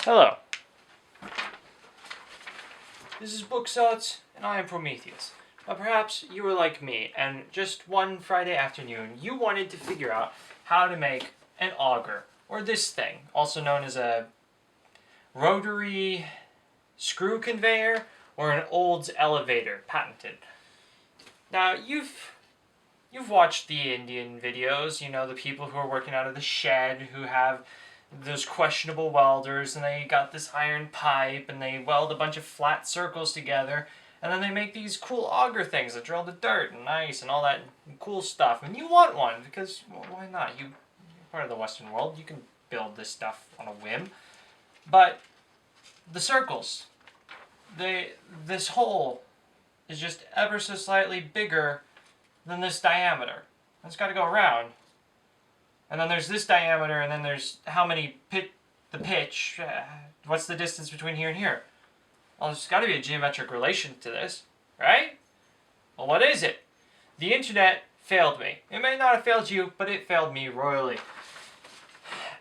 Hello. This is Booksauts, and I am Prometheus. Now perhaps you were like me, and just one Friday afternoon, you wanted to figure out how to make an auger, or this thing, also known as a rotary screw conveyor, or an Olds elevator, patented. Now, you've watched the Indian videos, you know, the people who are working out of the shed, who have those questionable welders, and they got this iron pipe, and they weld a bunch of flat circles together, and then they make these cool auger things that drill the dirt and ice and all that cool stuff. And you want one, because, well, why not? You're part of the Western world. You can build this stuff on a whim. But the circles, this hole is just ever so slightly bigger than this diameter. It's got to go around. And then there's this diameter, and then there's how many the pitch. What's the distance between here and here? Well, there's got to be a geometric relation to this, right? Well, what is it? The internet failed me. It may not have failed you, but it failed me royally.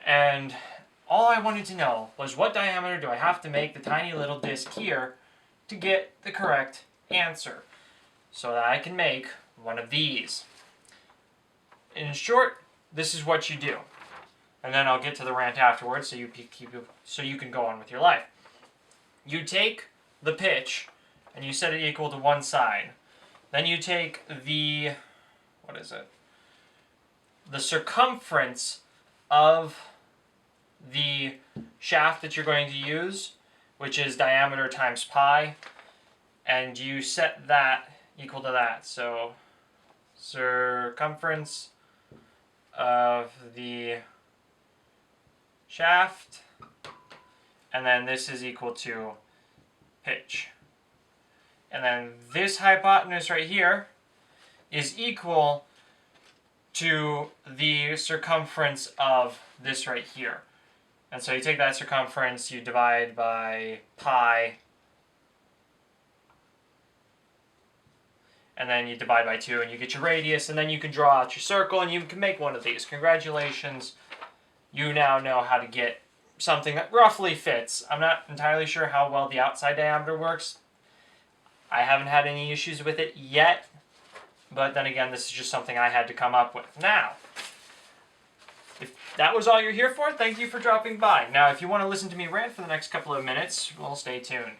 And all I wanted to know was, what diameter do I have to make the tiny little disc here to get the correct answer, so that I can make one of these. In short, this is what you do. And then I'll get to the rant afterwards, so you can go on with your life. You take the pitch, and you set it equal to one side. Then you take the, the circumference of the shaft that you're going to use, which is diameter times pi, and you set that equal to that. So, circumference of the shaft, and then this is equal to pitch. And then this hypotenuse right here is equal to the circumference of this right here. And so you take that circumference, you divide by pi, and then you divide by 2, and you get your radius, and then you can draw out your circle, and you can make one of these. Congratulations. You now know how to get something that roughly fits. I'm not entirely sure how well the outside diameter works. I haven't had any issues with it yet, but then again, this is just something I had to come up with. Now, if that was all you're here for, thank you for dropping by. Now, if you want to listen to me rant for the next couple of minutes, well, stay tuned.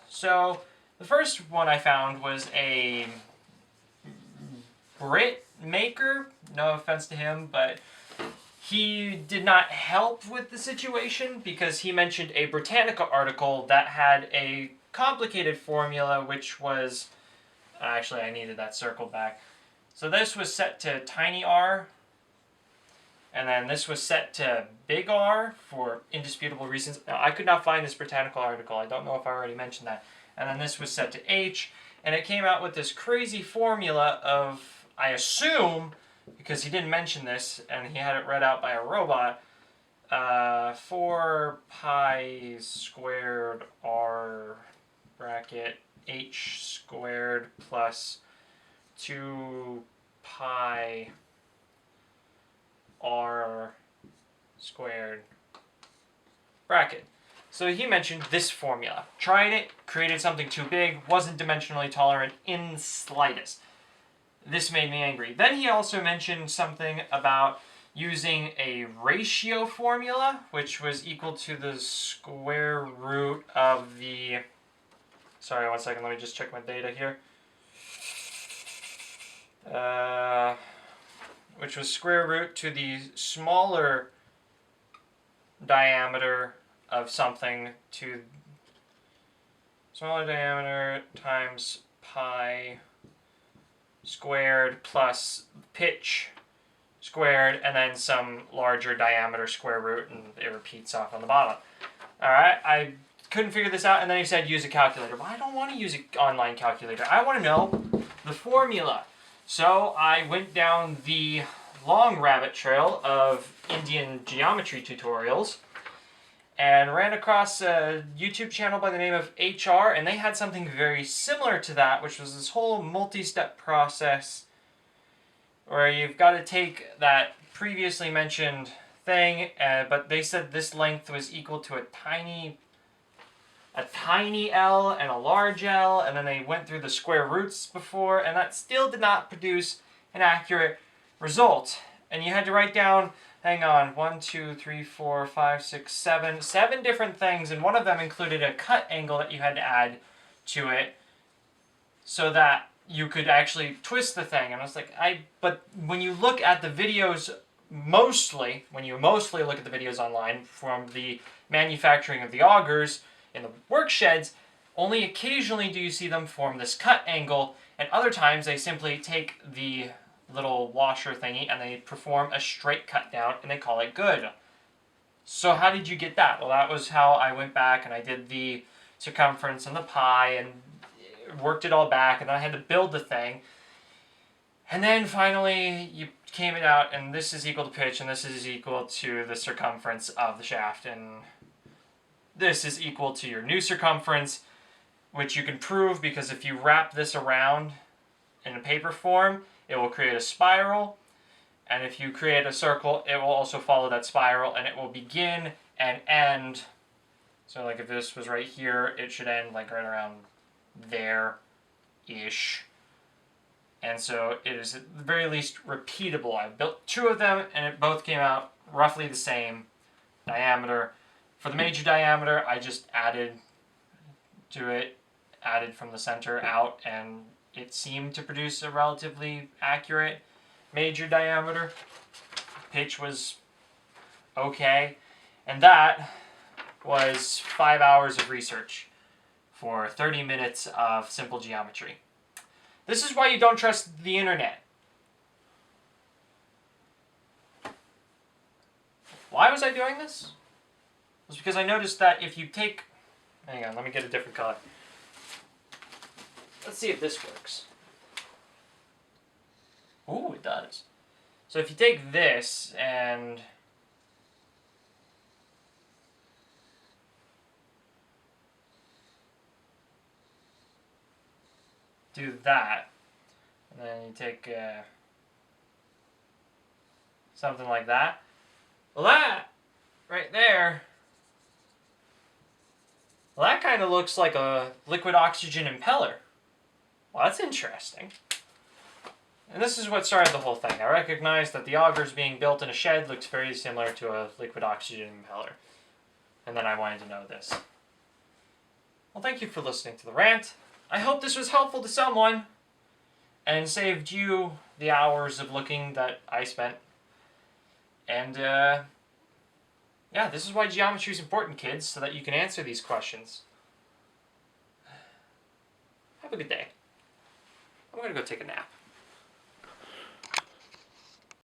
So, the first one I found was a Brit maker. No offense to him, but he did not help with the situation because he mentioned a Britannica article that had a complicated formula, which was... Actually, I needed that circle back. So this was set to tiny r, and then this was set to big R for indisputable reasons. Now, I could not find this Britannica article. I don't know if I already mentioned that. And then this was set to H, and it came out with this crazy formula of, I assume, because he didn't mention this, and he had it read out by a robot, 4 pi squared r bracket h squared plus 2 pi r squared bracket. So he mentioned this formula. Tried it, created something too big, wasn't dimensionally tolerant in the slightest. This made me angry. Then he also mentioned something about using a ratio formula, which was equal to the square root of the... Sorry, one second, let me just check my data here. Which was square root to the smaller diameter of something to smaller diameter times pi squared plus pitch squared, and then some larger diameter square root, and it repeats off on the bottom. Alright, I couldn't figure this out, and then he said use a calculator. Well, I don't want to use an online calculator. I want to know the formula. So I went down the long rabbit trail of Indian geometry tutorials and ran across a YouTube channel by the name of HR, and they had something very similar to that, which was this whole multi-step process where you've got to take that previously mentioned thing, but they said this length was equal to a tiny L and a large L, and then they went through the square roots before, and that still did not produce an accurate result. And you had to write down, hang on, 1, 2, 3, 4, 5, 6, 7 different things, and one of them included a cut angle that you had to add to it so that you could actually twist the thing. And I was like, but when you look at the videos, when you mostly look at the videos online from the manufacturing of the augers in the work sheds, only occasionally do you see them form this cut angle, and other times they simply take the little washer thingy and they perform a straight cut down and they call it good. So how did you get that? Well, that was how I went back and I did the circumference and the pi and worked it all back, and then I had to build the thing. And then finally you came it out, and this is equal to pitch, and this is equal to the circumference of the shaft, and this is equal to your new circumference, which you can prove because if you wrap this around in a paper form, it will create a spiral, and if you create a circle, it will also follow that spiral, and it will begin and end. So like if this was right here, it should end like right around there-ish. And so it is at the very least repeatable. I built 2 of them, and it both came out roughly the same diameter. For the major diameter, I just added to it, added from the center out, and it seemed to produce a relatively accurate major diameter. Pitch was okay, and that was 5 hours of research for 30 minutes of simple geometry. This is why you don't trust the internet. Why was I doing this? It was because I noticed that if you take... Hang on, let me get a different color. Let's see if this works. Ooh, it does. So if you take this and... do that, and then you take something like that. Well, that right there, well, that kind of looks like a liquid oxygen impeller. Well, that's interesting. And this is what started the whole thing. I recognized that the augers being built in a shed looks very similar to a liquid oxygen impeller. And then I wanted to know this. Well, thank you for listening to the rant. I hope this was helpful to someone and saved you the hours of looking that I spent. And, yeah, this is why geometry is important, kids, so that you can answer these questions. Have a good day. I'm going to go take a nap.